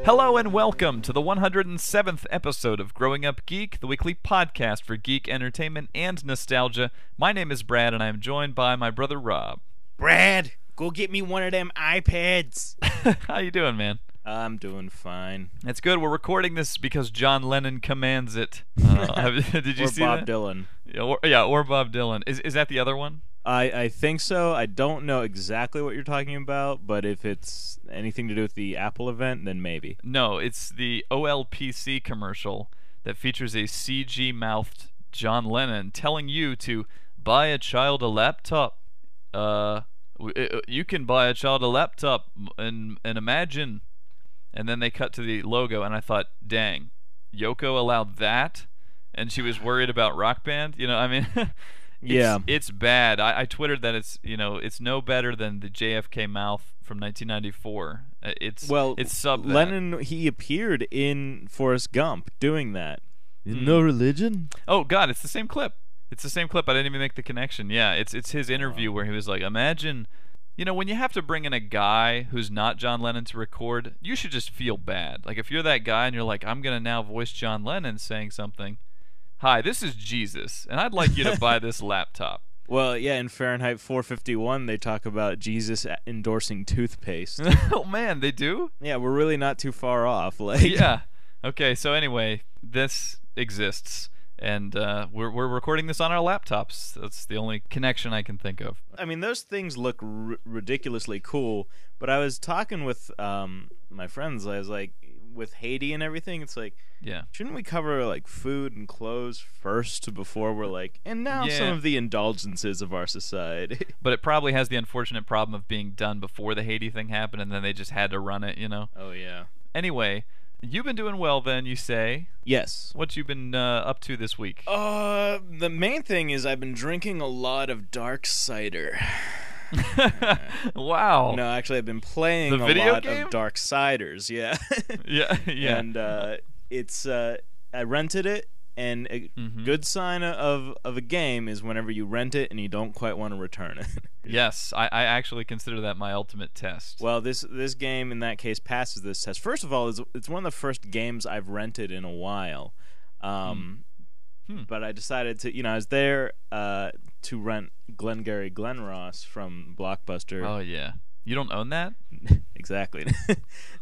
Hello and welcome to the 107th episode of Growing Up Geek, the weekly podcast for geek entertainment and nostalgia. My name is Brad, and I am joined by my brother Rob. Brad, go get me one of them iPads. How you doing, man? I'm doing fine. It's good. We're recording this because John Lennon commands it. Did you or see Bob that? Dylan. Or Bob Dylan. Is that the other one? I think so. I don't know exactly what you're talking about, but if it's anything to do with the Apple event, then maybe. No, it's the OLPC commercial that features a CG-mouthed John Lennon telling you to buy a child a laptop. You can buy a child a laptop and imagine. And then they cut to the logo, and I thought, dang, Yoko allowed that? And she was worried about Rock Band? It's bad. I twittered that it's no better than the JFK mouth from 1994. It's sub that. Lennon, he appeared in Forrest Gump doing that. No religion? Oh God, it's the same clip. I didn't even make the connection. Yeah, it's his interview where he was like, imagine, when you have to bring in a guy who's not John Lennon to record, you should just feel bad. Like if you're that guy and you're like, I'm gonna now voice John Lennon saying something. Hi, this is Jesus, and I'd like you to buy this laptop. Well, yeah, in Fahrenheit 451, they talk about Jesus endorsing toothpaste. Oh, man, they do? Yeah, we're really not too far off. Yeah. Okay, so anyway, this exists, and we're recording this on our laptops. That's the only connection I can think of. I mean, those things look ridiculously cool, but I was talking with my friends. I was like, with Haiti and everything, it's like, yeah, shouldn't we cover like food and clothes first before we're like, and now some of the indulgences of our society? But it probably has the unfortunate problem of being done before the Haiti thing happened, and then they just had to run it, Oh yeah. Anyway, you've been doing well then, you say. Yes. What you been up to this week? The main thing is I've been drinking a lot of dark cider. Wow. No, actually, I've been playing a lot of Dark Ciders. Yeah. yeah. And it's I rented it, and a good sign of a game is whenever you rent it and you don't quite want to return it. Yes, I actually consider that my ultimate test. Well, this game in that case passes this test. First of all, it's one of the first games I've rented in a while. But I decided to, I was there to rent Glengarry Glen Ross from Blockbuster. Oh, yeah. You don't own that? Exactly.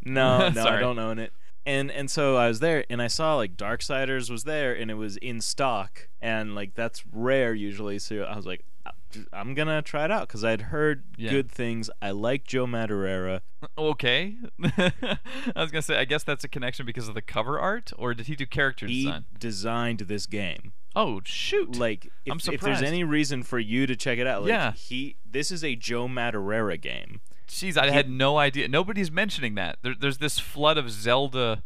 No, Sorry. I don't own it. And so I was there, and I saw, like, Darksiders was there, and it was in stock, and, like, that's rare usually, so I was like, I'm going to try it out, because I'd heard good things. I like Joe Madureira. Okay. I was going to say, I guess that's a connection because of the cover art, or did he do character design? He designed this game. Oh, shoot. Like, I'm surprised. If there's any reason for you to check it out, like, yeah. This is a Joe Madureira game. Jeez, I had no idea. Nobody's mentioning that. There's this flood of Zelda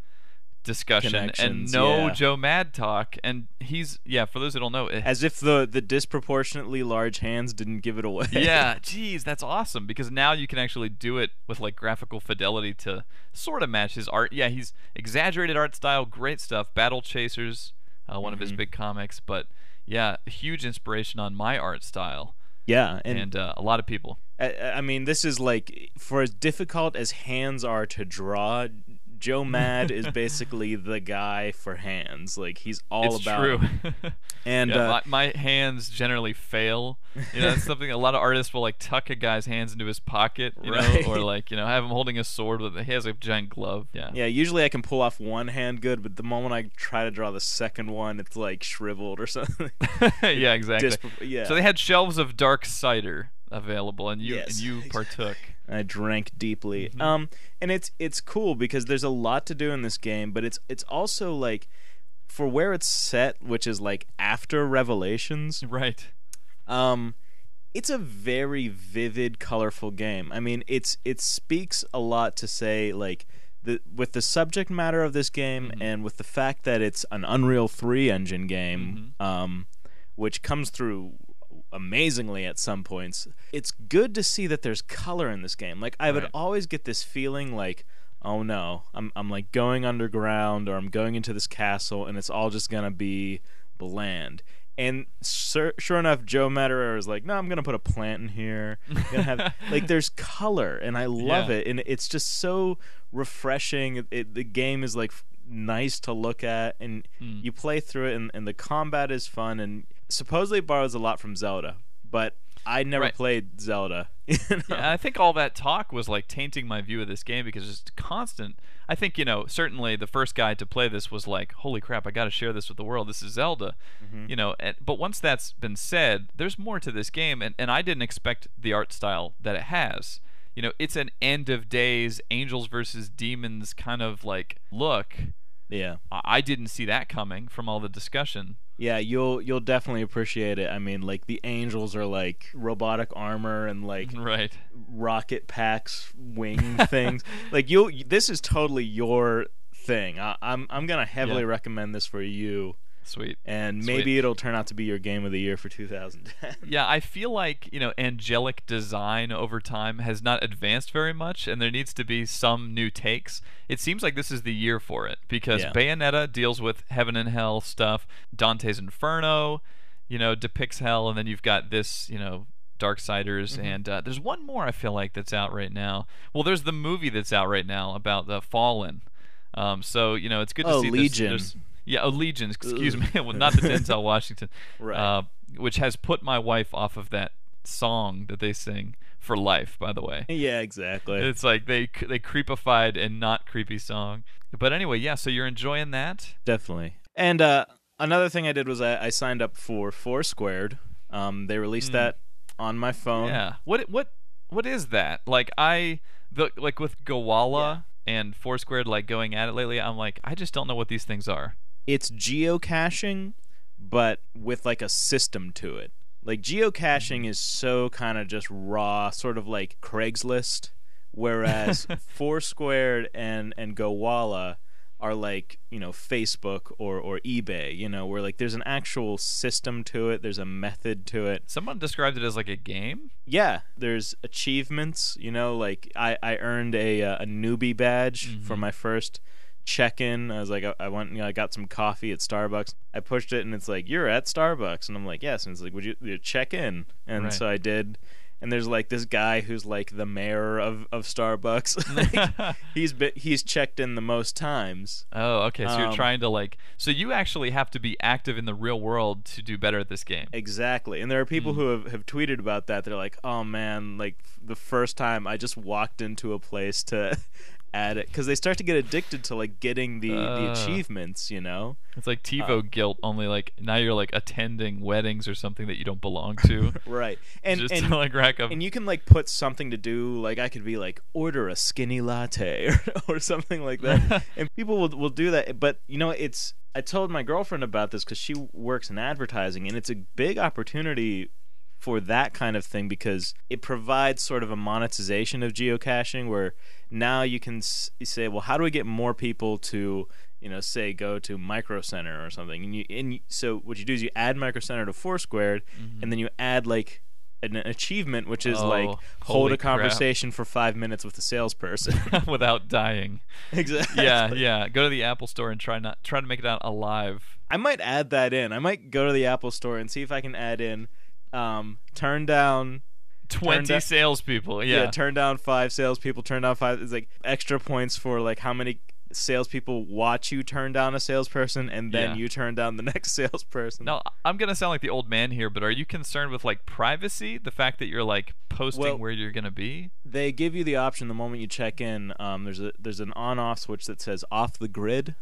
discussion and no Joe Mad talk, and he's for those that don't know, as if the disproportionately large hands didn't give it away. Yeah, geez, that's awesome, because now you can actually do it with like graphical fidelity to sort of match his art. Yeah, he's exaggerated art style, great stuff. Battle Chasers, one of his big comics, but yeah, huge inspiration on my art style. Yeah, and a lot of people. I mean, this is like, for as difficult as hands are to draw, Joe Mad is basically the guy for hands. Like, he's all it's about true. And my hands generally fail. That's something a lot of artists will like tuck a guy's hands into his pocket, right. Or like have him holding a sword with he has a giant glove. Yeah. Usually I can pull off one hand good, but the moment I try to draw the second one, it's like shriveled or something. Yeah, exactly. So they had shelves of dark cider available, and you partook. I drank deeply. And it's cool because there's a lot to do in this game, but it's also like, for where it's set, which is like after Revelations, right? It's a very vivid, colorful game. I mean, it speaks a lot to say, like, with the subject matter of this game, and with the fact that it's an Unreal 3 engine game, which comes through amazingly at some points. It's good to see that there's color in this game. Like, I would always get this feeling like, oh no, I'm like going underground, or I'm going into this castle, and it's all just gonna be bland. And sure enough, Joe Matterer is like, no, I'm gonna put a plant in here. I'm gonna have like there's color, and I love it, and it's just so refreshing. The game is like nice to look at, and you play through it, and the combat is fun, and supposedly it borrows a lot from Zelda, but I never played Zelda. You know? Yeah, I think all that talk was like tainting my view of this game because it's constant. I think, certainly the first guy to play this was like, holy crap, I got to share this with the world. This is Zelda. But once that's been said, there's more to this game, and I didn't expect the art style that it has. It's an end of days, angels versus demons kind of like look. Yeah. I didn't see that coming from all the discussion. Yeah, you'll definitely appreciate it. I mean, like the angels are like robotic armor and like rocket packs, wing things. Like this is totally your thing. I'm gonna heavily recommend this for you. Sweet. And maybe it'll turn out to be your game of the year for 2010. Yeah, I feel like, angelic design over time has not advanced very much, and there needs to be some new takes. It seems like this is the year for it, because Bayonetta deals with heaven and hell stuff. Dante's Inferno, depicts hell, and then you've got this, Darksiders, and there's one more I feel like that's out right now. Well, there's the movie that's out right now about the Fallen. So, it's good to see Legion. This. Yeah, Legion, excuse me. Well, not the Denzel Washington. Right. Which has put my wife off of that song that they sing for life, by the way. Yeah, exactly. It's like they creepified a not creepy song. But anyway, yeah, so you're enjoying that? Definitely. And another thing I did was I signed up for Foursquare. They released that on my phone. Yeah. What is that? Like like with Gowalla and Foursquare like going at it lately, I'm like, I just don't know what these things are. It's geocaching, but with like a system to it. Like geocaching is so kind of just raw, sort of like Craigslist, whereas Foursquare and Gowalla are like, Facebook or eBay, where like there's an actual system to it, there's a method to it. Someone described it as like a game? Yeah, there's achievements, like I earned a newbie badge for my first check-in. I was like, I went, I got some coffee at Starbucks. I pushed it, and it's like, you're at Starbucks, and I'm like, yes. And it's like, would you check in? And so I did. And there's like this guy who's like the mayor of Starbucks. Like, he's checked in the most times. Oh, okay. So you're trying to so you actually have to be active in the real world to do better at this game. Exactly. And there are people who have tweeted about that. They're like, oh man, like the first time I just walked into a place to add it, because they start to get addicted to like getting the achievements. It's like TiVo guilt, only like now you're like attending weddings or something that you don't belong to. Right. And just to, like, rack up. And you can like put something to do, like I could be like, order a skinny latte or something like that. And people will do that. But I told my girlfriend about this because she works in advertising, and it's a big opportunity for that kind of thing, because it provides sort of a monetization of geocaching, where now you can say, well, how do we get more people to say go to Micro Center or something, and so what you do is you add Micro Center to Foursquare, and then you add like an achievement, which is like hold a conversation for 5 minutes with a salesperson without dying. Exactly. Yeah. Go to the Apple Store and try to make it out alive. I might add that in. I might go to the Apple Store and see if I can add in turn down 20 salespeople. Yeah, turn down 5 salespeople. Turn down 5. It's like extra points for like how many salespeople watch you turn down a salesperson, and then you turn down the next salesperson. Now, I'm gonna sound like the old man here, but are you concerned with like privacy? The fact that you're like posting where you're gonna be? They give you the option the moment you check in. There's an on-off switch that says off the grid ?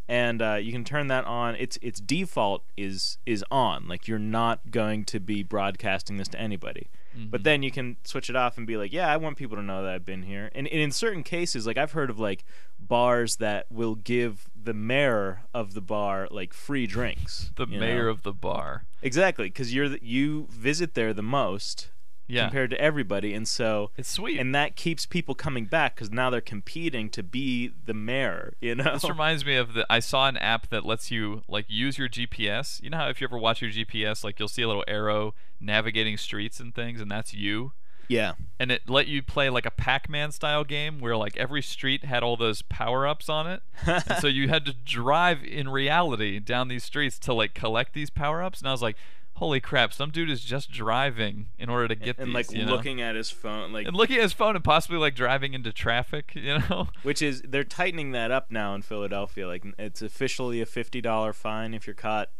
And you can turn that on. Its default is on. Like you're not going to be broadcasting this to anybody. But then you can switch it off and be like, yeah, I want people to know that I've been here. And in certain cases, like I've heard of like bars that will give the mayor of the bar like free drinks. The mayor of the bar. Exactly, because you visit there the most. Compared to everybody, and so it's sweet, and that keeps people coming back because now they're competing to be the mayor. This reminds me of I saw an app that lets you like use your GPS. You know how if you ever watch your GPS, like you'll see a little arrow navigating streets and things, and that's you. Yeah. And it let you play like a Pac-Man style game where like every street had all those power-ups on it. And so you had to drive in reality down these streets to like collect these power-ups. And I was like, holy crap, some dude is just driving in order to get and these, like you know? looking at his phone, like, And looking at his phone and possibly like driving into traffic, you know? which is, they're tightening that up now in Philadelphia. Like, it's officially a $50 fine if you're caught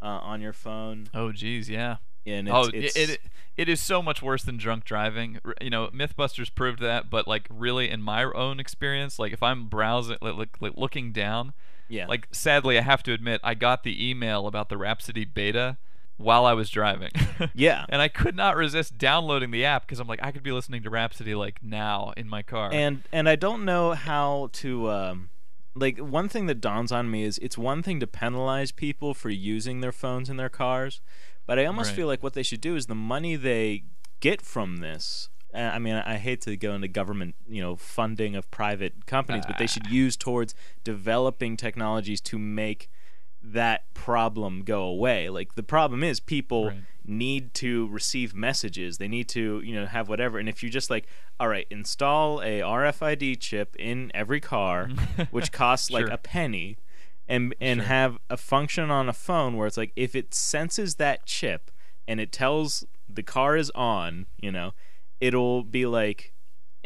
on your phone. Oh geez, yeah. And It is so much worse than drunk driving. You know, MythBusters proved that, but like really in my own experience, like if I'm browsing, like looking down, yeah. like sadly I have to admit I got the email about the Rhapsody beta while I was driving. Yeah. And I could not resist downloading the app because I'm like, I could be listening to Rhapsody like now in my car. And I don't know how to like, one thing that dawns on me is it's one thing to penalize people for using their phones in their cars, but I almost Right. feel like what they should do is the money they get from this. I mean, I hate to go into government, funding of private companies, but they should use towards developing technologies to make that problem go away. Like, the problem is people Right. need to receive messages. They need to, have whatever. And if you just like, all right, install a RFID chip in every car, which costs like Sure. a penny, and Sure. have a function on a phone where it's like, if it senses that chip and it tells the car is on, it'll be like,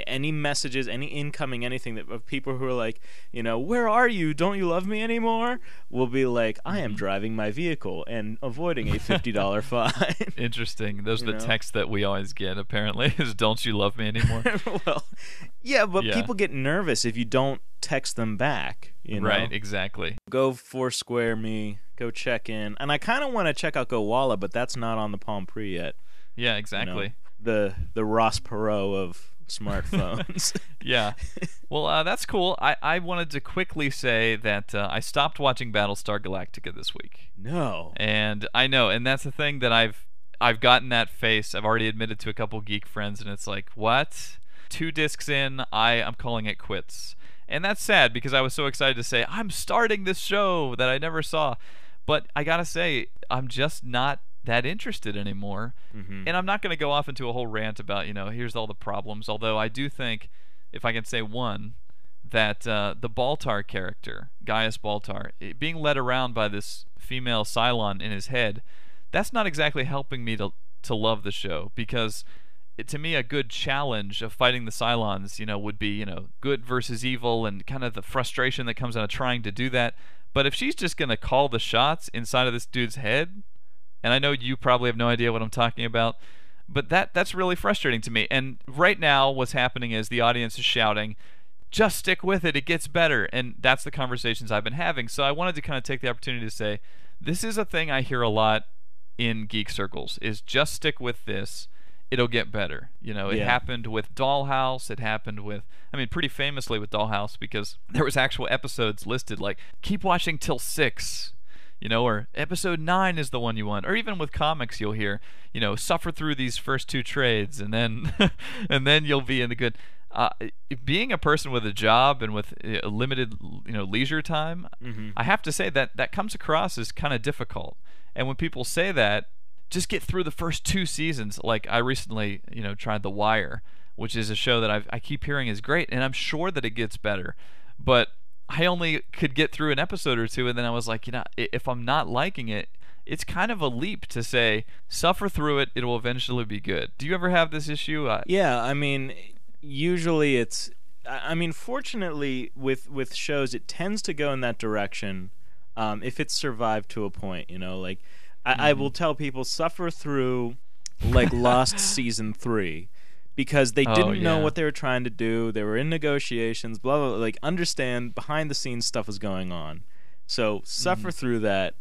any messages, any incoming, anything that of people who are like, where are you? Don't you love me anymore? Will be like, I am driving my vehicle and avoiding a $50 fine. Interesting. Those are the know? texts that we always get, apparently, is don't you love me anymore? Well, yeah, but Yeah. people get nervous if you don't text them back. Right, exactly. Go Foursquare me, go check in, and I kind of want to check out GoWalla, but that's not on the Palm Pre yet. Yeah, exactly. The Ross Perot of smartphones. Yeah. Well, that's cool. I wanted to quickly say that I stopped watching Battlestar Galactica this week. No. And I know, and that's the thing that I've gotten that face. I've already admitted to a couple geek friends, and it's like, what? 2 discs in, I'm calling it quits. And that's sad because I was so excited to say, I'm starting this show that I never saw. But I gotta say, I'm just not that interested anymore. Mm-hmm. And I'm not going to go off into a whole rant about, here's all the problems. Although I do think, if I can say one, that the Baltar character, Gaius Baltar, being led around by this female Cylon in his head, that's not exactly helping me to love the show, because to me a good challenge of fighting the Cylons, would be, good versus evil and kind of the frustration that comes out of trying to do that. But if she's just going to call the shots inside of this dude's head, and I know you probably have no idea what I'm talking about, but that's really frustrating to me. And right now what's happening is the audience is shouting, just stick with it, it gets better. And that's the conversations I've been having. So I wanted to kind of take the opportunity to say, this is a thing I hear a lot in geek circles, is just stick with this, it'll get better. It happened with Dollhouse, it happened with, pretty famously with Dollhouse, because there was actual episodes listed like, keep watching till 6, or episode 9 is the one you want. Or even with comics, you'll hear, suffer through these first 2 trades, and then and then you'll be in the good. Being a person with a job and with limited, leisure time, Mm-hmm. I have to say that comes across as kind of difficult. And when people say that, just get through the first 2 seasons. Like I recently, tried The Wire, which is a show that I keep hearing is great, and I'm sure that it gets better, but I only could get through an episode or 2, and then I was like, if I'm not liking it, it's kind of a leap to say, suffer through it, it will eventually be good. Do you ever have this issue? Yeah, usually it's, fortunately with shows, it tends to go in that direction if it's survived to a point, like, I will tell people, suffer through, like, Lost Season 3, because they didn't know what they were trying to do. They were in negotiations, blah, blah, blah. Like, understand behind the scenes stuff is going on. So suffer through that.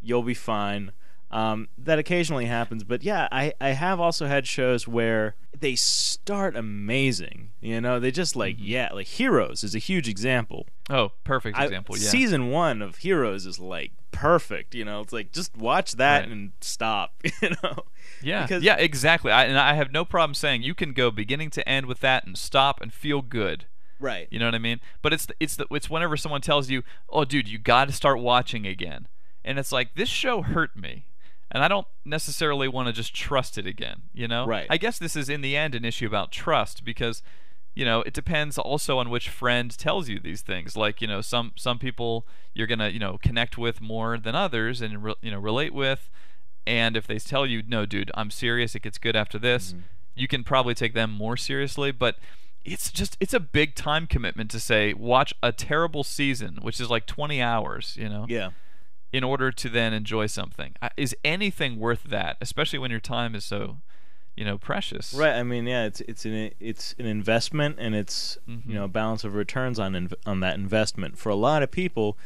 You'll be fine. That occasionally happens. But yeah, I have also had shows where they start amazing. They just like Heroes is a huge example. Oh, perfect example. Yeah. Season 1 of Heroes is like perfect. It's like, just watch that and stop. Yeah, Because, yeah, exactly. I have no problem saying you can go beginning to end with that and stop and feel good. right. You know what I mean? But it's whenever someone tells you, "Oh, dude, you got to start watching again," and it's like, this show hurt me. and I don't necessarily want to just trust it again, you know? Right. I guess this is in the end an issue about trust, because it depends also on which friend tells you these things. Like, some people you're going to, connect with more than others and relate with, and if they tell you, "No, dude, I'm serious, it gets good after this," you can probably take them more seriously. But it's a big time commitment to say watch a terrible season, which is like 20 hours, Yeah. in order to then enjoy something. Is anything worth that, especially when your time is so precious? Right. I mean, yeah, it's an investment, and it's a balance of returns on that investment. For a lot of people,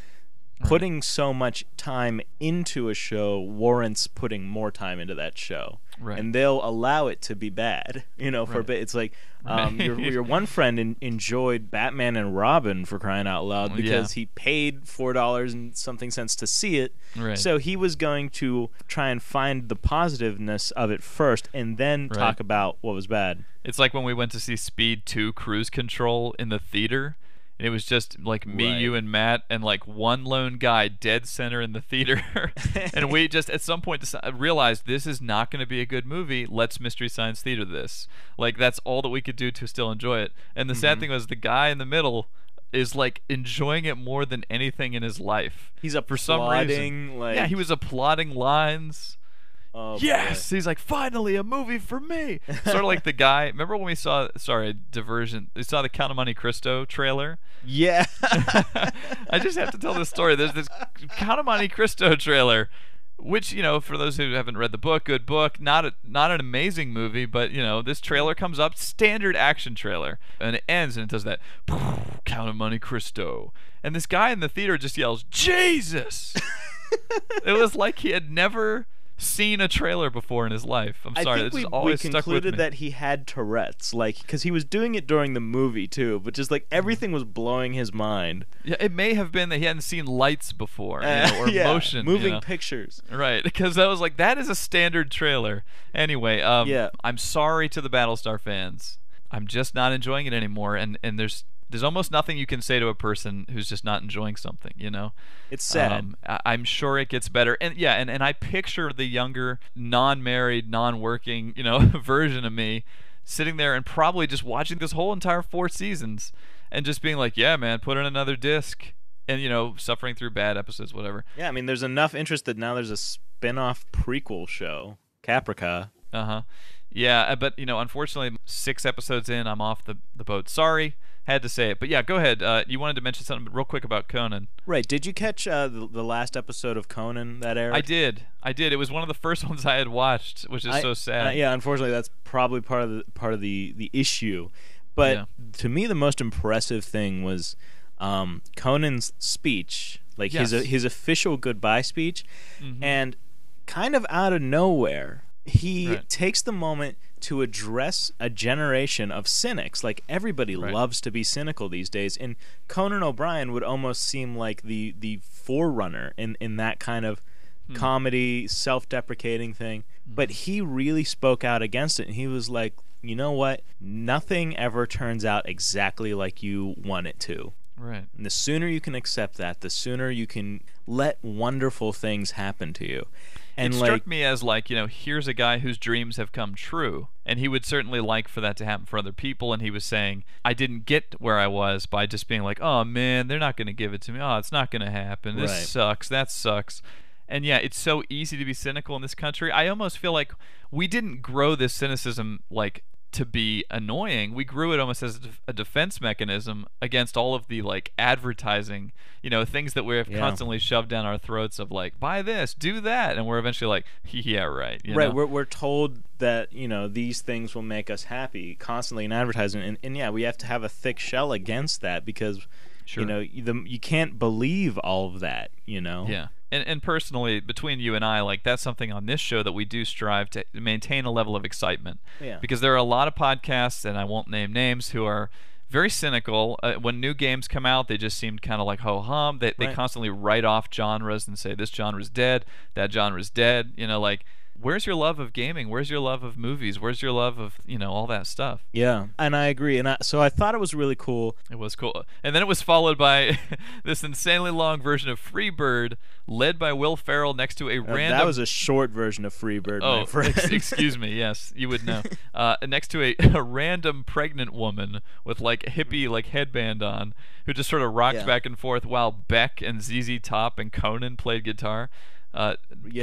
putting so much time into a show warrants putting more time into that show. Right. And they'll allow it to be bad, for a bit. It's like your one friend enjoyed Batman and Robin, for crying out loud, because he paid $4 and something cents to see it. Right. So he was going to try and find the positiveness of it first, and then talk about what was bad. It's like when we went to see Speed 2 Cruise Control in the theater. And it was just like me, you, and Matt, and like one lone guy dead center in the theater. And we just at some point realized this is not going to be a good movie. Let's Mystery Science Theater this. Like, that's all that we could do to still enjoy it. And the sad thing was the guy in the middle is like enjoying it more than anything in his life. He's for some reason. like he was applauding lines. Oh, yes, boy. he's like, finally a movie for me. Sort of like the guy. Remember when we saw? Sorry, diversion. We saw the Count of Monte Cristo trailer. Yeah. I just have to tell this story. There's this Count of Monte Cristo trailer, which, for those who haven't read the book, good book, not an amazing movie, but this trailer comes up, standard action trailer, and it ends and it does that Count of Monte Cristo, and this guy in the theater just yells, "Jesus!" It was like he had never seen a trailer before in his life. I'm sorry, I think this always we stuck with me. concluded that he had Tourette's, like, because he was doing it during the movie too, but just like everything was blowing his mind. Yeah, it may have been that he hadn't seen lights before, or motion, moving pictures. Right, because I was like, that is a standard trailer. Anyway, I'm sorry to the Battlestar fans. I'm just not enjoying it anymore, and there's almost nothing you can say to a person who's just not enjoying something, It's sad. I'm sure it gets better. And and I picture the younger, non-married, non-working, version of me sitting there and probably just watching this whole entire 4 seasons and just being like, yeah, man, put in another disc. And, suffering through bad episodes, whatever. Yeah, I mean, there's enough interest that now there's a spin-off prequel show, Caprica. Uh-huh. Yeah, but, unfortunately, 6 episodes in, I'm off the boat. Sorry. Had to say it. But yeah, go ahead. You wanted to mention something real quick about Conan. Right. Did you catch the last episode of Conan that aired? I did. It was one of the first ones I had watched, which is so sad. Yeah, unfortunately, that's probably part of the issue. But to me, the most impressive thing was Conan's speech, like his official goodbye speech, and kind of out of nowhere, he takes the moment to address a generation of cynics. Like, everybody loves to be cynical these days, and Conan O'Brien would almost seem like the forerunner in that kind of comedy, self-deprecating thing. But he really spoke out against it, and he was like, you know what? Nothing ever turns out exactly like you want it to. Right. And the sooner you can accept that, the sooner you can let wonderful things happen to you. And it struck me as like, here's a guy whose dreams have come true, and he would certainly like for that to happen for other people. And he was saying, I didn't get where I was by just being like, oh man, they're not going to give it to me. Oh, it's not going to happen. This sucks. That sucks. And yeah, it's so easy to be cynical in this country. I almost feel like we didn't grow this cynicism like to be annoying. We grew it almost as a defense mechanism against all of the like advertising, things that we have constantly shoved down our throats of like, buy this, do that, and we're eventually like, yeah, right. Right. We're told that these things will make us happy constantly in advertising, and yeah, we have to have a thick shell against that because you can't believe all of that. Yeah. And personally, between you and I, like, that's something on this show that we do strive to maintain a level of excitement. Yeah. Because there are a lot of podcasts, and I won't name names, who are very cynical. When new games come out, they just seem kind of like ho-hum. They constantly write off genres and say, this genre's dead, that genre's dead. where's your love of gaming? Where's your love of movies? Where's your love of, all that stuff? Yeah, and I agree. So I thought it was really cool. It was cool. And then it was followed by this insanely long version of Freebird, led by Will Ferrell next to a random... That was a short version of Freebird, my friend. Excuse me. Yes, you would know. Next to a random pregnant woman with like a hippie like headband on, who just sort of rocked back and forth while Beck and ZZ Top and Conan played guitar.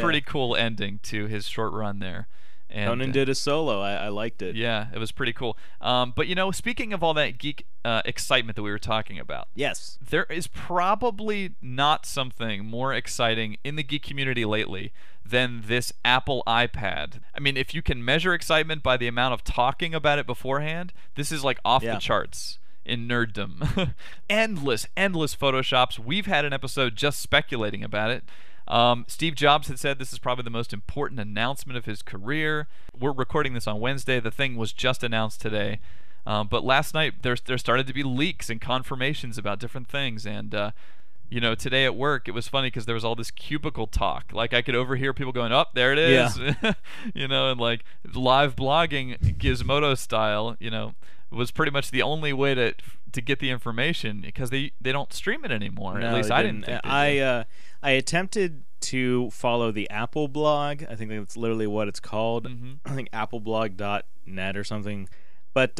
Pretty cool ending to his short run there. And, Conan did a solo. I liked it. Yeah, it was pretty cool. But speaking of all that geek excitement that we were talking about, yes, there is probably not something more exciting in the geek community lately than this Apple iPad. I mean, if you can measure excitement by the amount of talking about it beforehand, this is like off the charts in nerddom. endless photoshops. We've had an episode just speculating about it. Steve Jobs had said this is probably the most important announcement of his career. We're recording this on Wednesday. The thing was just announced today. But last night there started to be leaks and confirmations about different things. And, today at work, it was funny because there was all this cubicle talk. Like I could overhear people going, "Oh, there it is." Yeah. And like live blogging Gizmodo style, was pretty much the only way to get the information because they don't stream it anymore. No, at least I didn't think they did. I attempted to follow the Apple blog. I think that's literally what it's called. I think appleblog.net or something. But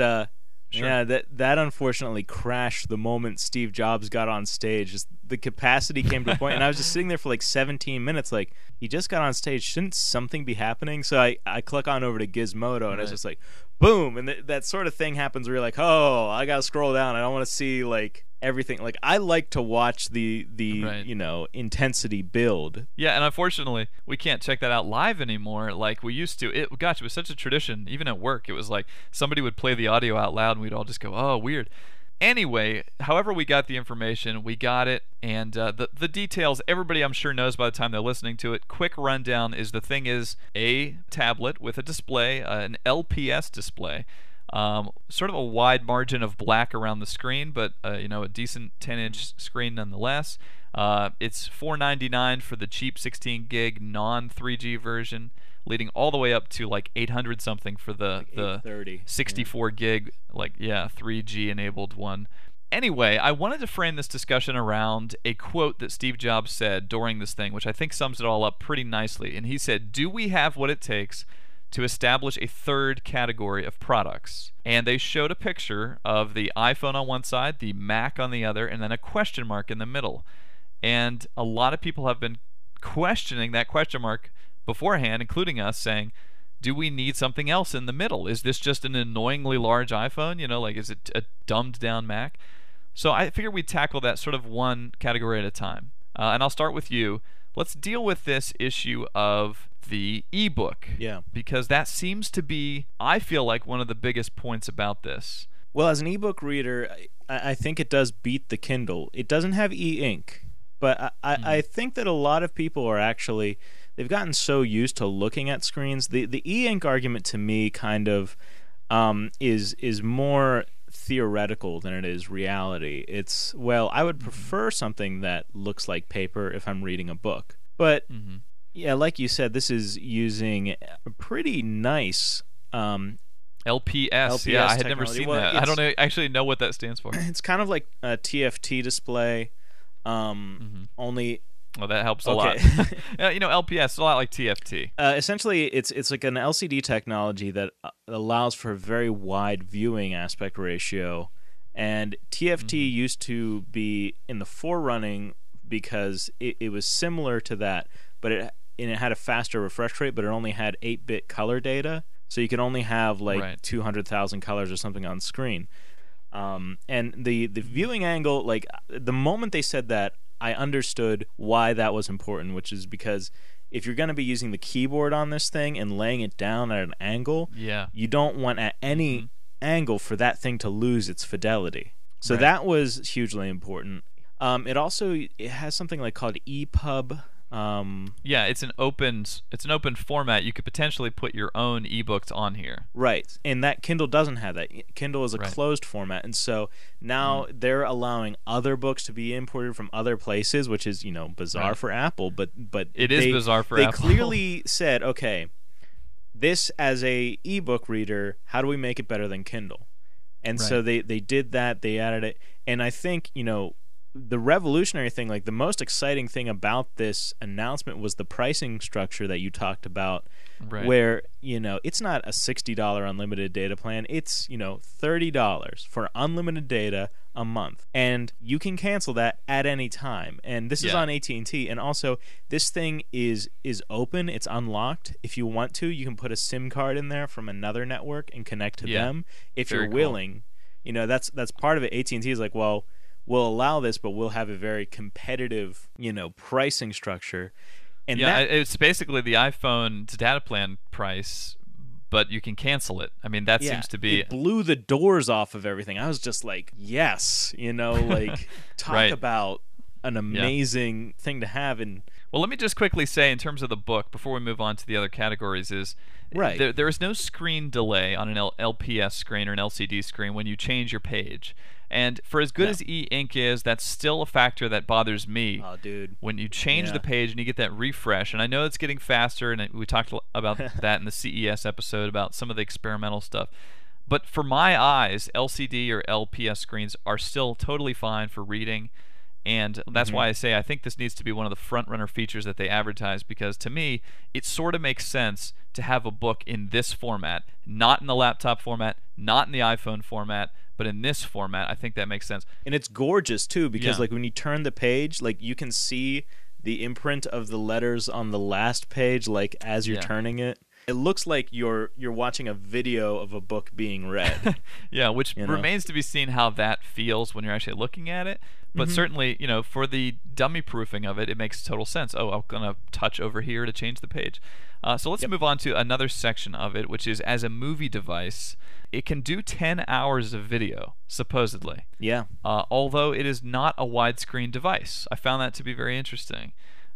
yeah, that unfortunately crashed the moment Steve Jobs got on stage. Just the capacity came to a point, and I was just sitting there for like 17 minutes. Like, he just got on stage. Shouldn't something be happening? So I click on over to Gizmodo, and it's just like, boom, and that sort of thing happens where you're like, oh, I gotta scroll down. I don't want to see like everything. Like, I like to watch the intensity build. Yeah, and unfortunately we can't check that out live anymore like we used to. It was such a tradition. Even at work, it was like somebody would play the audio out loud and we'd all just go, oh, weird. Anyway, however we got the information, we got it, and the details everybody I'm sure knows by the time they're listening to it. Quick rundown is the thing is a tablet with a display, an LPS display, sort of a wide margin of black around the screen, but a decent 10-inch screen nonetheless. It's $499 for the cheap 16 gig non 3G version, leading all the way up to like 800 something for the 64 gig 3G enabled one. Anyway, I wanted to frame this discussion around a quote that Steve Jobs said during this thing, which I think sums it all up pretty nicely. And he said, "Do we have what it takes to establish a third category of products?" And they showed a picture of the iPhone on one side, the Mac on the other, and then a question mark in the middle. And a lot of people have been questioning that question mark beforehand, including us, saying, do we need something else in the middle? Is this just an annoyingly large iPhone? Is it a dumbed down Mac? So I figured we'd tackle that sort of one category at a time. And I'll start with you. Let's deal with this issue of the ebook. Yeah. Because that seems to be, I feel like, one of the biggest points about this. Well, as an ebook reader, I think it does beat the Kindle. It doesn't have e-ink, but I think that a lot of people are actually... They've gotten so used to looking at screens. The e-ink argument to me kind of is more theoretical than it is reality. It's, well, I would prefer something that looks like paper if I'm reading a book. But yeah, like you said, this is using a pretty nice LPS. Yeah, I had never seen that. I don't actually know what that stands for. It's kind of like a TFT display, only... Well, that helps a lot. LPS is a lot like TFT. Essentially, it's like an LCD technology that allows for a very wide viewing aspect ratio. And TFT used to be in the forerunning because it was similar to that, but it had a faster refresh rate, but it only had 8-bit color data. So you could only have 200,000 colors or something on screen. And the viewing angle, like the moment they said that, I understood why that was important, which is because if you're going to be using the keyboard on this thing and laying it down at an angle, you don't want at any angle for that thing to lose its fidelity. So that was hugely important. It has something called EPUB. It's an open format. You could potentially put your own ebooks on here. Right, and that Kindle doesn't have that. Kindle is a closed format, and so now they're allowing other books to be imported from other places, which is bizarre for Apple. But it is bizarre for Apple. They clearly said, okay, this as a ebook reader, how do we make it better than Kindle? And so they did that, they added it, and I think, the revolutionary thing, like the most exciting thing about this announcement was the pricing structure that you talked about, where, it's not a $60 unlimited data plan, it's, $30 for unlimited data a month, and you can cancel that at any time. And this is on AT&T, and also this thing is open, it's unlocked. If you want to, you can put a SIM card in there from another network and connect to them if you're willing. That's part of it. AT&T is like, well, we'll allow this, but we'll have a very competitive, pricing structure. And it's basically the iPhone data plan price, but you can cancel it. I mean, that seems to be... It blew the doors off of everything. I was just like, yes, talk about an amazing thing to have. And well, let me just quickly say, in terms of the book, before we move on to the other categories, is there is no screen delay on an LPS screen or an LCD screen when you change your page. And for as good as e-ink is, that's still a factor that bothers me. Oh, dude. When you change the page and you get that refresh, and I know it's getting faster, and we talked about that in the CES episode about some of the experimental stuff. But for my eyes, LCD or LPS screens are still totally fine for reading. And that's why I say I think this needs to be one of the front-runner features that they advertise, because to me, it sort of makes sense to have a book in this format, not in the laptop format, not in the iPhone format, but in this format. I think that makes sense. And it's gorgeous, too, because like when you turn the page, like you can see the imprint of the letters on the last page, like as you're turning it. It looks like you're watching a video of a book being read. Which remains to be seen how that feels when you're actually looking at it. But certainly, for the dummy proofing of it, it makes total sense. Oh, I'm going to touch over here to change the page. So let's move on to another section of it, which is as a movie device, it can do 10 hours of video, supposedly. Yeah. Although it is not a widescreen device. I found that to be very interesting.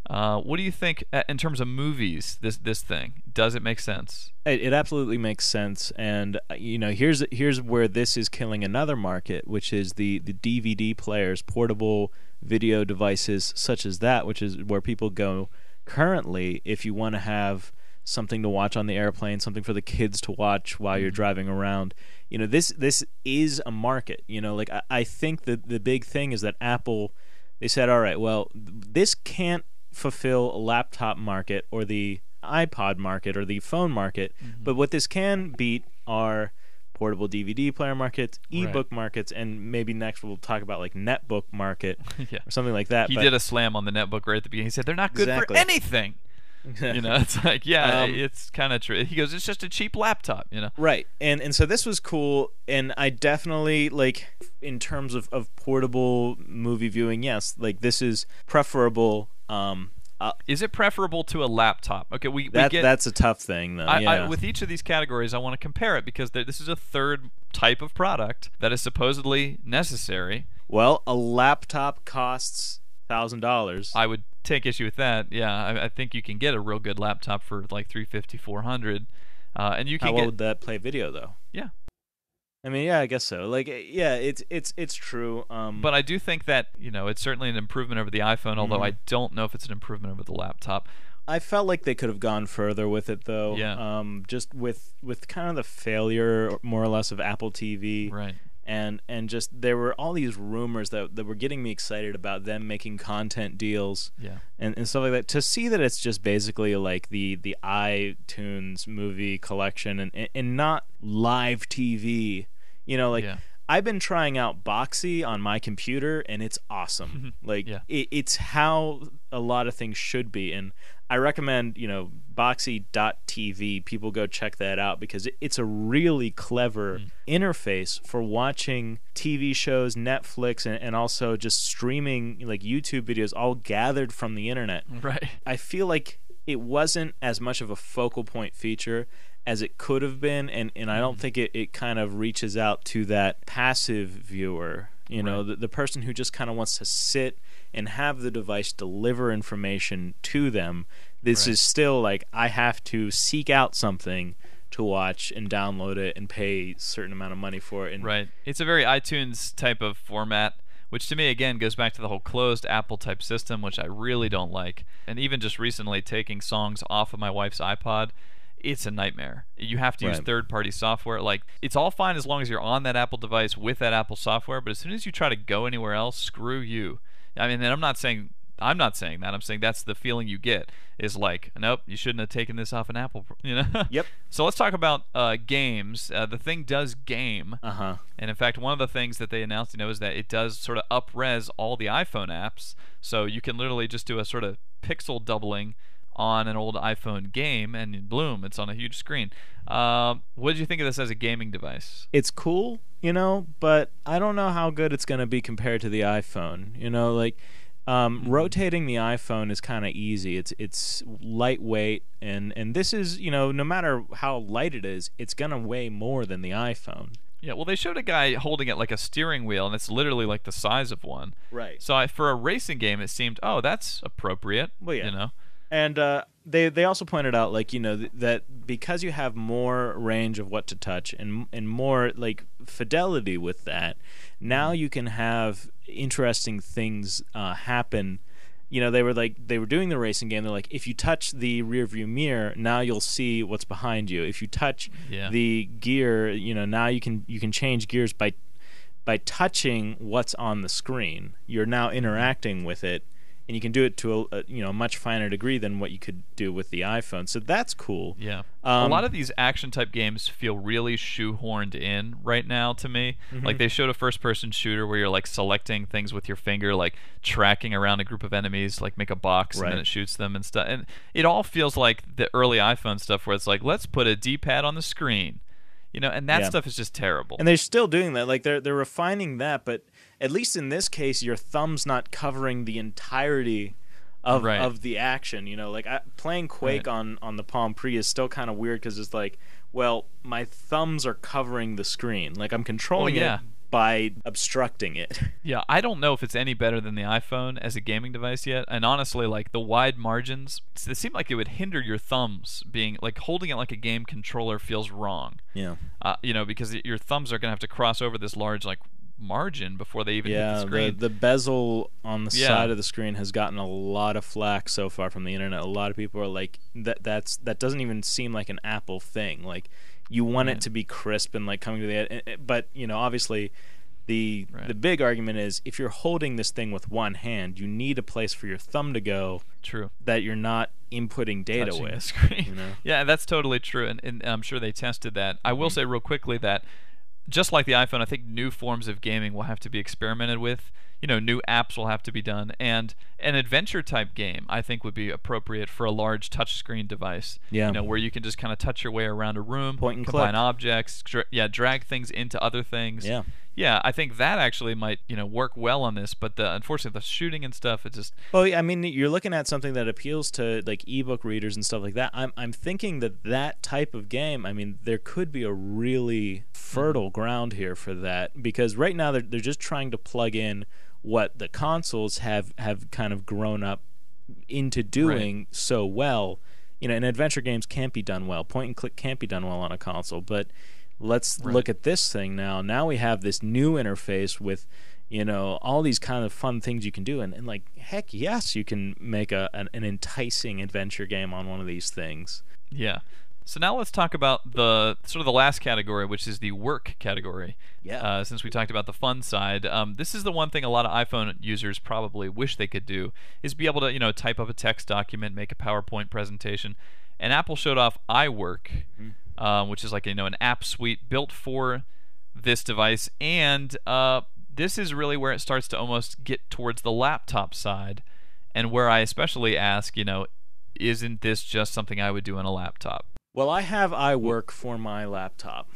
What do you think in terms of movies? This thing, does it make sense? It absolutely makes sense, and here's where this is killing another market, which is the DVD players, portable video devices such as that, which is where people go currently if you want to have something to watch on the airplane, something for the kids to watch while you're driving around. This is a market. I think that the big thing is that Apple, they said, all right, well, this can't fulfill a laptop market or the iPod market or the phone market, but what this can beat are portable DVD player markets, ebook markets, and maybe next we'll talk about like netbook market or something like that. He did a slam on the netbook right at the beginning. He said they're not good for anything. It's like, it's kind of true. He goes, it's just a cheap laptop, Right. And so this was cool, and I definitely, like, in terms of portable movie viewing, yes, like, this is preferable. Is it preferable to a laptop? Okay, we get... get... That's a tough thing, though. With each of these categories, I want to compare it, because this is a third type of product that is supposedly necessary. Well, a laptop costs $1,000. I would take issue with that. Yeah, I think you can get a real good laptop for like $350, $400, and you can. How well would that play video though? Yeah, I mean, I guess so. Like, it's true. But I do think that it's certainly an improvement over the iPhone. Although I don't know if it's an improvement over the laptop. I felt like they could have gone further with it though. Yeah. Just with kind of the failure, more or less, of Apple TV. Right. And just there were all these rumors that were getting me excited about them making content deals and stuff like that. To see that it's just basically like the iTunes movie collection and not live TV. I've been trying out Boxy on my computer, and it's awesome. It's how a lot of things should be. And I recommend, Boxy.tv. People go check that out, because it's a really clever interface for watching TV shows, Netflix, and also just streaming like YouTube videos all gathered from the internet. Right. I feel like it wasn't as much of a focal point feature as it could have been, and I don't think it kind of reaches out to that passive viewer, the person who just kind of wants to sit and have the device deliver information to them. This is still like, I have to seek out something to watch and download it and pay a certain amount of money for it. And it's a very iTunes type of format, which to me, again, goes back to the whole closed Apple type system, which I really don't like. And even just recently taking songs off of my wife's iPod, it's a nightmare. You have to use Right. third-party software. Like, it's all fine as long as you're on that Apple device with that Apple software, but as soon as you try to go anywhere else, screw you. I mean, and I'm not saying that. I'm saying that's the feeling you get is like, nope, you shouldn't have taken this off an Apple, you know? Yep. So let's talk about games. The thing does game. Uh-huh. And in fact, one of the things that they announced, is that it does sort of up-res all the iPhone apps. So you can literally just do a sort of pixel doubling on an old iPhone game, and boom, it's on a huge screen. What did you think of this as a gaming device? It's cool, but I don't know how good it's going to be compared to the iPhone. Rotating the iPhone is kind of easy. It's lightweight, and this is, no matter how light it is, it's going to weigh more than the iPhone. Yeah, well, they showed a guy holding it like a steering wheel, and it's literally like the size of one. Right. So for a racing game, it seemed, oh, that's appropriate. Well, yeah. And they also pointed out, that because you have more range of what to touch and more fidelity with that, now you can have interesting things happen. They were doing the racing game. They're like, if you touch the rear view mirror, now you'll see what's behind you. If you touch the gear, now you can change gears by touching what's on the screen. You're now interacting with it. And you can do it to a much finer degree than what you could do with the iPhone. So that's cool. Yeah. A lot of these action type games feel really shoehorned in right now to me. Mm-hmm. Like they showed a first person shooter where you're like selecting things with your finger, like tracking around a group of enemies, like make a box and then it shoots them and stuff. And it all feels like the early iPhone stuff where it's like, let's put a D-pad on the screen. And that stuff is just terrible. And they're still doing that. Like they're refining that, but at least in this case, your thumb's not covering the entirety of the action. Playing Quake on the Palm Pre is still kind of weird because it's like, well, my thumbs are covering the screen. Like I'm controlling it by obstructing it. Yeah, I don't know if it's any better than the iPhone as a gaming device yet. And honestly, like the wide margins, it seemed like it would hinder your thumbs. Being like holding it like a game controller feels wrong. Yeah. Because your thumbs are gonna have to cross over this large margin before they even hit the screen. The bezel on the side of the screen has gotten a lot of flack so far from the internet. A lot of people are like, that doesn't even seem like an Apple thing. Like you want it to be crisp and like coming to the end, but obviously the big argument is if you're holding this thing with one hand, you need a place for your thumb to go. True. That you're not inputting data touching with the screen. Yeah, that's totally true, and I'm sure they tested that. I will say real quickly that just like the iPhone, I think new forms of gaming will have to be experimented with. New apps will have to be done, and an adventure type game I think would be appropriate for a large touchscreen device. Yeah. Where you can just kind of touch your way around a room, point and combine click objects, drag things into other things. Yeah. Yeah, I think that actually might work well on this, but unfortunately the shooting and stuff, it just. Well, I mean, you're looking at something that appeals to like ebook readers and stuff like that. I'm thinking that type of game. I mean, there could be a really fertile ground here for that because right now they're just trying to plug in what the consoles have kind of grown up into doing so well. And adventure games can't be done well. Point and click can't be done well on a console, but. Let's look at this thing now. Now we have this new interface with, all these kind of fun things you can do. And like, heck yes, you can make an enticing adventure game on one of these things. Yeah. So now let's talk about the sort of the last category, which is the work category. Yeah. Since we talked about the fun side, this is the one thing a lot of iPhone users probably wish they could do is be able to, type up a text document, make a PowerPoint presentation. And Apple showed off iWork. Which is like an app suite built for this device, and this is really where it starts to almost get towards the laptop side, and where I especially ask, isn't this just something I would do on a laptop? Well, I have iWork for my laptop.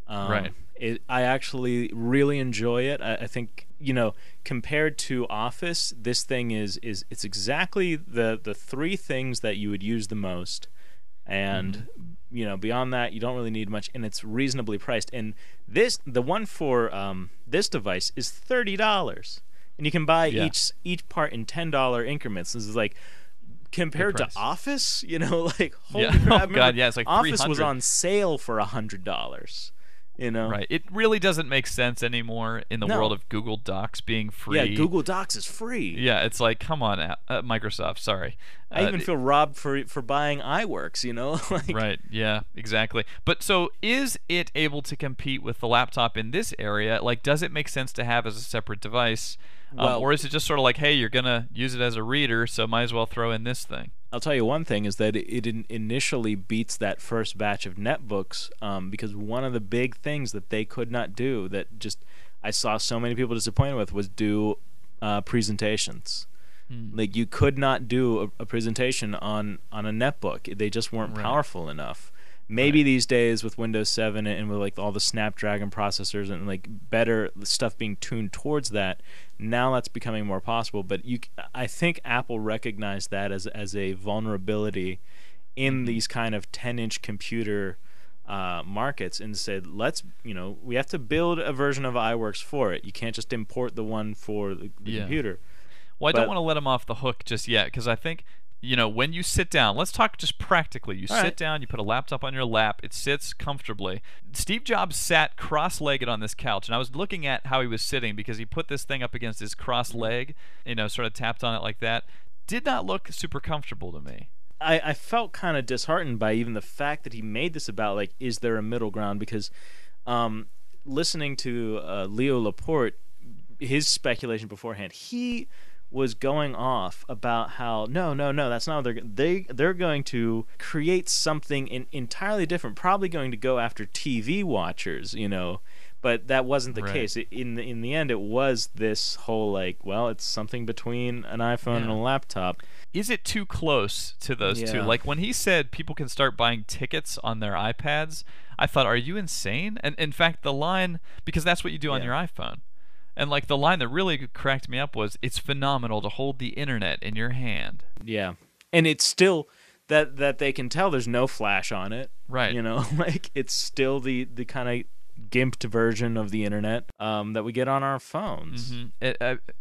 I actually really enjoy it. I think compared to Office, this thing is it's exactly the three things that you would use the most, and. Beyond that, you don't really need much, and it's reasonably priced. And the one for this device is $30, and you can buy each part in $10 increments. This is like compared to Office, like holy crap! Oh God, yeah, it's like Office $300. was on sale for $100, You know? Right. It really doesn't make sense anymore in the No. world of Google Docs being free. Yeah, Google Docs is free. Yeah, it's like, come on, Microsoft. Sorry. I even feel robbed for buying iWorks, you know? Like, Right. Yeah. Exactly. But so, is it able to compete with the laptop in this area? Like, does it make sense to have as a separate device, Well- or is it just sort of like, hey, you're gonna use it as a reader, so might as well throw in this thing? I'll tell you one thing is that it initially beats that first batch of netbooks because one of the big things that they could not do that just I saw so many people disappointed with was do presentations. Like you could not do a presentation on a netbook. They just weren't Right. powerful enough. Maybe these days with Windows 7 and with like all the Snapdragon processors and like better stuff being tuned towards that, now that's becoming more possible. But I think Apple recognized that as a vulnerability in these kind of 10-inch computer markets and said, we have to build a version of iWorks for it. You can't just import the one for the computer. Well, I don't want to let them off the hook just yet, because I think, when you sit down, let's talk just practically. You sit down, you put a laptop on your lap, it sits comfortably. Steve Jobs sat cross-legged on this couch, and I was looking at how he was sitting because he put this thing up against his cross leg, sort of tapped on it like that. Did not look super comfortable to me. I felt kind of disheartened by even the fact that he made this about, like, is there a middle ground? Because listening to Leo Laporte, his speculation beforehand, he was going off about how no, that's not what they're going to create something entirely different, probably going to go after TV watchers, but that wasn't the case. In the end, it was this whole it's something between an iPhone and a laptop. Is it too close to those two? Like when he said people can start buying tickets on their iPads, I thought, are you insane? And in fact, the line, because that's what you do on your iPhone. And like the line that really cracked me up was, it's phenomenal to hold the internet in your hand. Yeah. And it's still that they can tell there's no flash on it. Right. Like it's still the kind of gimped version of the internet that we get on our phones.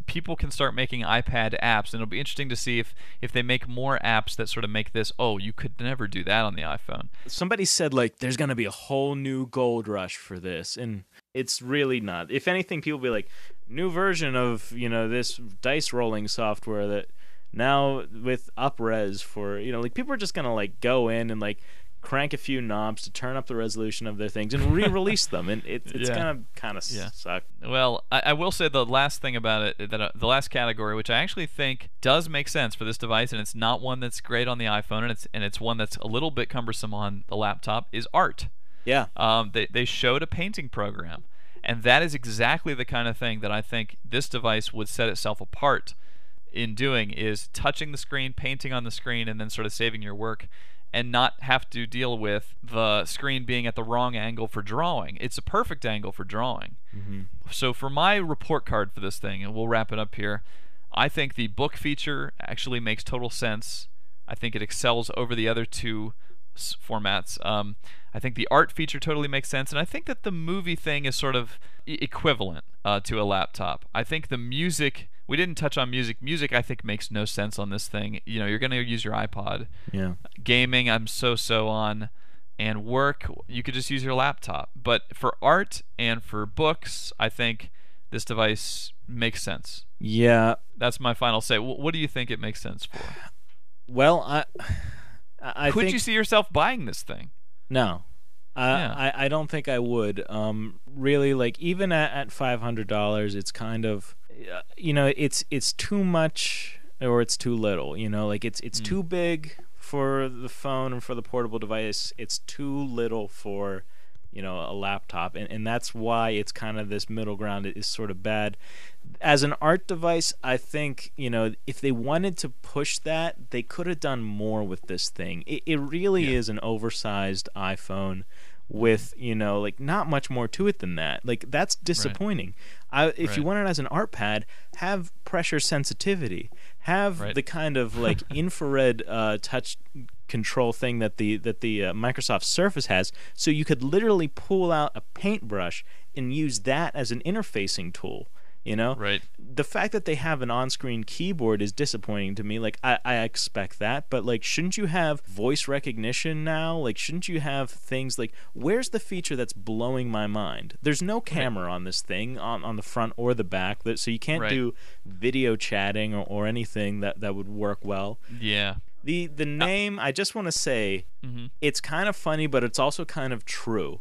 People can start making iPad apps, and it'll be interesting to see if they make more apps that sort of make this, you could never do that on the iPhone. Somebody said, like, there's going to be a whole new gold rush for this, and it's really not. If anything, people will be like, new version of, this dice rolling software that now with UpRes for, like, people are just going to, like, go in and, like, crank a few knobs to turn up the resolution of their things and re-release them, and it's gonna kind of suck. Well, I will say the last thing about it, that the last category, which I actually think does make sense for this device, and it's not one that's great on the iPhone, and it's one that's a little bit cumbersome on the laptop, is art. Yeah. They showed a painting program, and that is exactly the kind of thing that I think this device would set itself apart in doing, is touching the screen, painting on the screen, and then sort of saving your work, and not have to deal with the screen being at the wrong angle for drawing. It's a perfect angle for drawing. So for my report card for this thing, and we'll wrap it up here, I think the book feature actually makes total sense. I think it excels over the other two formats. I think the art feature totally makes sense, and I think that the movie thing is sort of equivalent to a laptop. I think the music, we didn't touch on music. Music, I think, makes no sense on this thing. You're going to use your iPod. Yeah. Gaming, I'm so on. And work, you could just use your laptop. But for art and for books, I think this device makes sense. Yeah. That's my final say. What do you think it makes sense for? Well, I could think, you see yourself buying this thing? No. I don't think I would. Really, like, even at $500, it's kind of, it's too much or it's too little. Like it's too big for the phone and for the portable device. It's too little for a laptop, and that's why it's kind of this middle ground is sort of bad. As an art device, I think if they wanted to push that, they could have done more with this thing. It really is an oversized iPhone with like not much more to it than that. Like, that's disappointing. If you want it as an art pad, have pressure sensitivity, have the kind of like infrared touch control thing that the Microsoft Surface has, so you could literally pull out a paintbrush and use that as an interfacing tool. You know, Right. the fact that they have an on-screen keyboard is disappointing to me. Like, I expect that, but like, shouldn't you have voice recognition now? Like, shouldn't you have things like, where's the feature that's blowing my mind? There's no camera on this thing on the front or the back, so you can't do video chatting or anything that would work well. Yeah. The name, I just want to say, it's kind of funny, but it's also kind of true.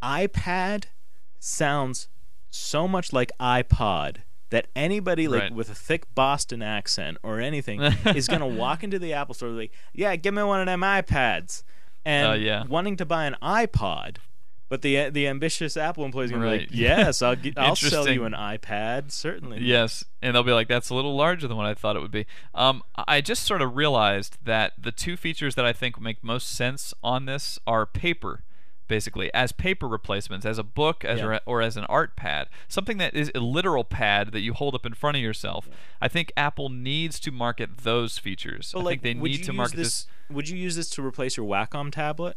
iPad sounds so much like iPod that anybody like with a thick Boston accent or anything is gonna walk into the Apple store like, yeah, give me one of them iPads, and wanting to buy an iPod, but the ambitious Apple employees are gonna be like, yes, I'll sell you an iPad, certainly. Yes, and they'll be like, that's a little larger than what I thought it would be. I just sort of realized that the two features that I think make most sense on this are paper. Basically, as paper replacements, as a book, or as an art pad, something that is a literal pad that you hold up in front of yourself. I think Apple needs to market those features. So, I think they need to market this. Would you use this to replace your Wacom tablet?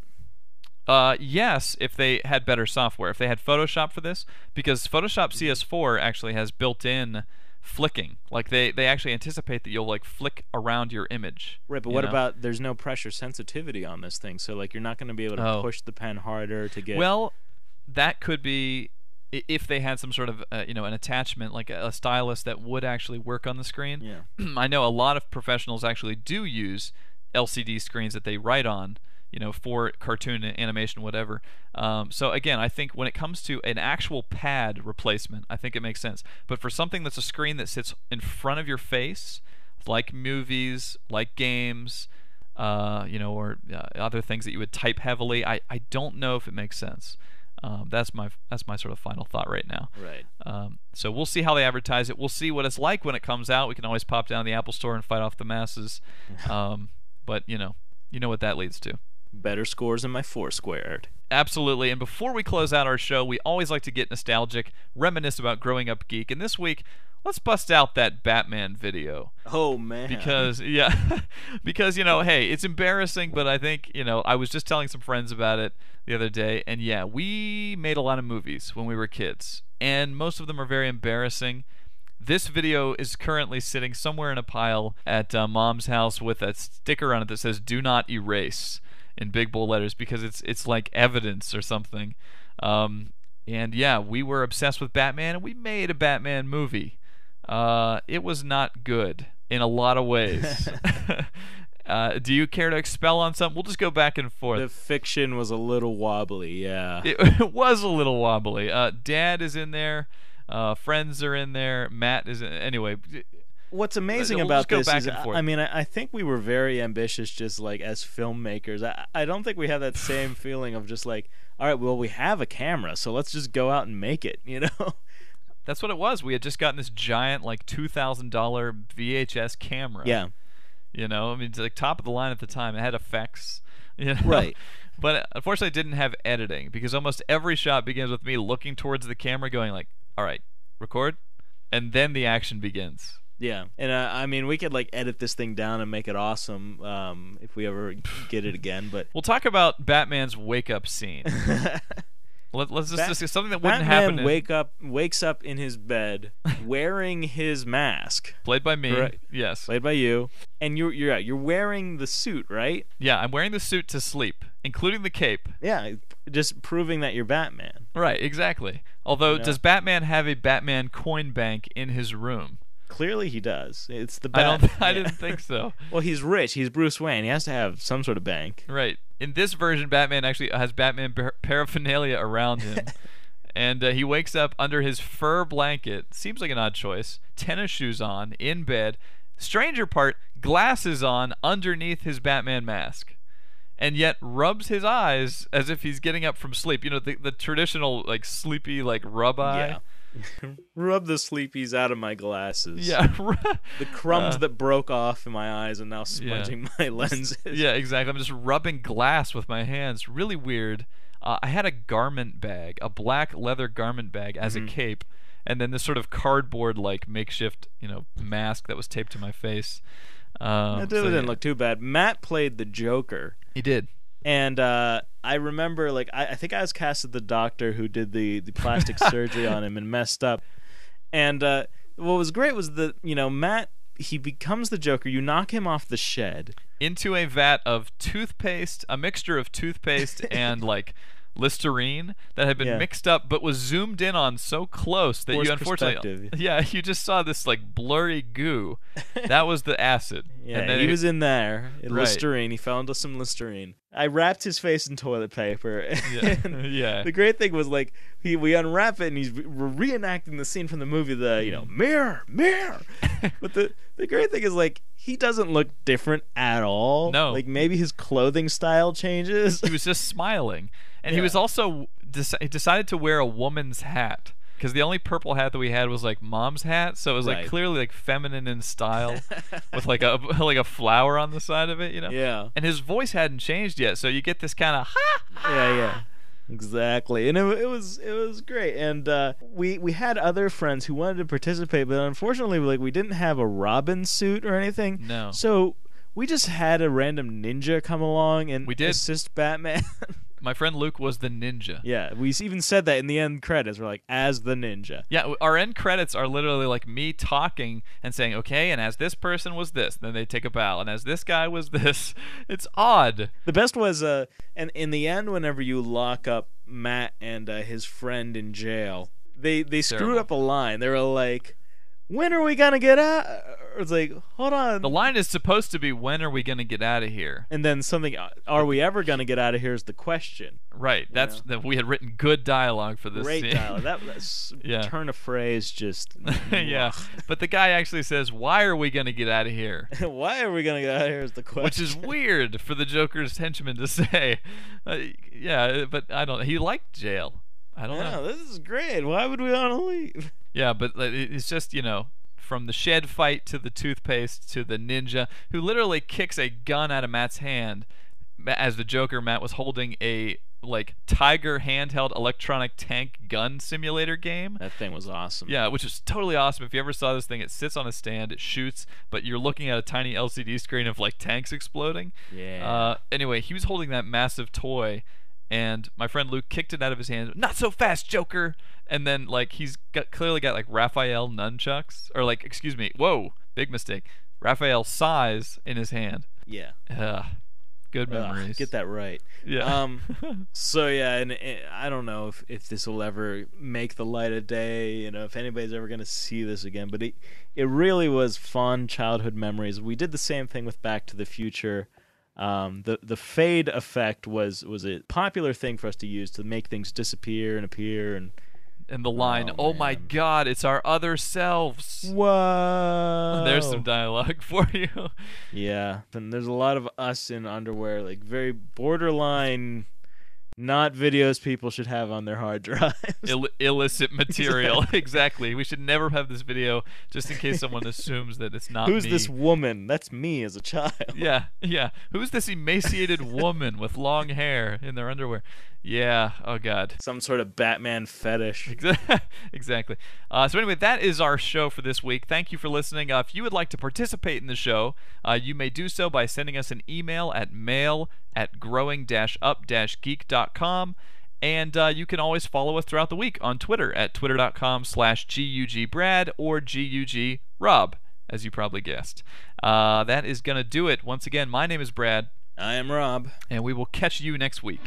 Yes, if they had better software. If they had Photoshop for this, because Photoshop CS4 actually has built-in flicking. Like they actually anticipate that you'll like flick around your image. Right, but what about there's no pressure sensitivity on this thing, so like you're not going to be able to push the pen harder to get. Well, that could be if they had some sort of an attachment like a stylus that would actually work on the screen. Yeah. I know a lot of professionals actually do use LCD screens that they write on, for cartoon animation, whatever. So again, I think when it comes to an actual pad replacement, I think it makes sense. But for something that's a screen that sits in front of your face, like movies, like games, or other things that you would type heavily, I don't know if it makes sense. That's my sort of final thought right now. Right. So we'll see how they advertise it. We'll see what it's like when it comes out. We can always pop down to the Apple Store and fight off the masses. But you know what that leads to. Better scores than my Foursquare. Absolutely. And before we close out our show, we always like to get nostalgic, reminisce about growing up geek. And this week, let's bust out that Batman video. Oh, man. Because, hey, it's embarrassing, but I think, I was just telling some friends about it the other day. And yeah, we made a lot of movies when we were kids. And most of them are very embarrassing. This video is currently sitting somewhere in a pile at Mom's house with a sticker on it that says, "Do not erase," in big bold letters, because it's like evidence or something. And yeah, we were obsessed with Batman, and we made a Batman movie. It was not good in a lot of ways. Do you care to expel on something? We'll just go back and forth. The fiction was a little wobbly, yeah. It was a little wobbly. Dad is in there. Friends are in there. Matt is in. Anyway. What's amazing about this is, I think we were very ambitious, just like as filmmakers. I don't think we have that same feeling of just like, all right, well, we have a camera, so let's just go out and make it, That's what it was. We had just gotten this giant, like, $2,000 VHS camera. Yeah. It's like top of the line at the time. It had effects. Right. But unfortunately, it didn't have editing, because almost every shot begins with me looking towards the camera, going like, all right, record, and then the action begins. Yeah, and we could like edit this thing down and make it awesome if we ever get it again. But we'll talk about Batman's wake-up scene. Let's just discuss something that wouldn't happen. Batman wakes up in his bed wearing his mask, played by me. Right. Yes, played by you, and you're wearing the suit, right? Yeah, I'm wearing the suit to sleep, including the cape. Yeah, just proving that you're Batman. Right, exactly. Although, does Batman have a Batman coin bank in his room? Clearly he does. It's the Batman. I didn't think so. Well, he's rich. He's Bruce Wayne. He has to have some sort of bank. Right. In this version, Batman actually has Batman paraphernalia around him. And he wakes up under his fur blanket. Seems like an odd choice. Tennis shoes on, in bed. Stranger part, glasses on underneath his Batman mask. And yet rubs his eyes as if he's getting up from sleep. The traditional, like, sleepy, like, rub eye. Yeah. Rub the sleepies out of my glasses. Yeah. The crumbs that broke off in my eyes and now smudging my lenses. Yeah, exactly. I'm just rubbing glass with my hands. Really weird. I had a garment bag, a black leather garment bag as a cape, and then this sort of cardboard like makeshift, mask that was taped to my face. It didn't look too bad. Matt played the Joker. He did. And I remember, like, I think I was cast as the doctor who did the plastic surgery on him and messed up. And what was great was that, Matt, he becomes the Joker. You knock him off the shed. Into a vat of toothpaste, a mixture of toothpaste and like Listerine that had been mixed up but was zoomed in on so close that Forced you unfortunately you just saw this like blurry goo. That was the acid. Yeah, and then he was in there. Right. Listerine. He fell into some Listerine. I wrapped his face in toilet paper. Yeah. The great thing was like we unwrap it and we're reenacting the scene from the movie. The mirror. But the great thing is like he doesn't look different at all. No. Like maybe his clothing style changes. He was just smiling, and he was also he decided to wear a woman's hat. Because the only purple hat that we had was like mom's hat, so it was like clearly like feminine in style, with like a flower on the side of it, Yeah. And his voice hadn't changed yet, so you get this kind of Yeah. Exactly, and it was great. And we had other friends who wanted to participate, but unfortunately, we didn't have a Robin suit or anything. No. So we just had a random ninja come along and assist Batman. My friend Luke was the ninja. Yeah, we even said that in the end credits. We're like, as the ninja. Yeah, our end credits are literally like me talking and saying, okay, and as this person was this, then they take a bow, and as this guy was this. It's odd. The best was, and in the end, whenever you lock up Matt and his friend in jail, they screwed up a line. They were like, when are we gonna get out? It's like, hold on. The line is supposed to be, when are we gonna get out of here? And then something, are we ever gonna get out of here is the question. Right. That we had written good dialogue for this Great scene. dialogue. That's turn of phrase just. Yeah. But the guy actually says, why are we gonna get out of here? Why are we gonna get out of here is the question. Which is weird for the Joker's henchman to say. Yeah, but I don't. He liked jail. I don't know. This is great. Why would we want to leave? Yeah, but it's just, from the shed fight to the toothpaste to the ninja who literally kicks a gun out of Matt's hand. As the Joker, Matt was holding a Tiger handheld electronic tank gun simulator game. That thing was awesome. Yeah, which is totally awesome. If you ever saw this thing, it sits on a stand, it shoots, but you're looking at a tiny LCD screen of tanks exploding. Yeah. Anyway, he was holding that massive toy, and my friend Luke kicked it out of his hand. Not so fast, Joker! And then he's clearly got Raphael nunchucks, or excuse me, whoa, big mistake, Raphael size in his hand. Yeah. Good memories. Get that right. Yeah. So yeah, and I don't know if this will ever make the light of day. If anybody's ever gonna see this again, but it really was fun childhood memories. We did the same thing with Back to the Future. The fade effect was a popular thing for us to use to make things disappear and appear, and the line, oh my God, it's our other selves. Whoa. There's some dialogue for you. Yeah, and there's a lot of us in underwear, very borderline, not videos people should have on their hard drives. Illicit material. Exactly. We should never have this video just in case someone assumes that it's not Who's me. this woman? That's me as a child. Yeah. Who's this emaciated woman with long hair in their underwear? Yeah. Oh, God. Some sort of Batman fetish. Exactly. So anyway, that is our show for this week. Thank you for listening. If you would like to participate in the show, you may do so by sending us an email at mail@growing-up-geek.com. And you can always follow us throughout the week on Twitter at twitter.com/GUGBrad or GUGRob, as you probably guessed. That is going to do it. Once again, my name is Brad. I am Rob. And we will catch you next week.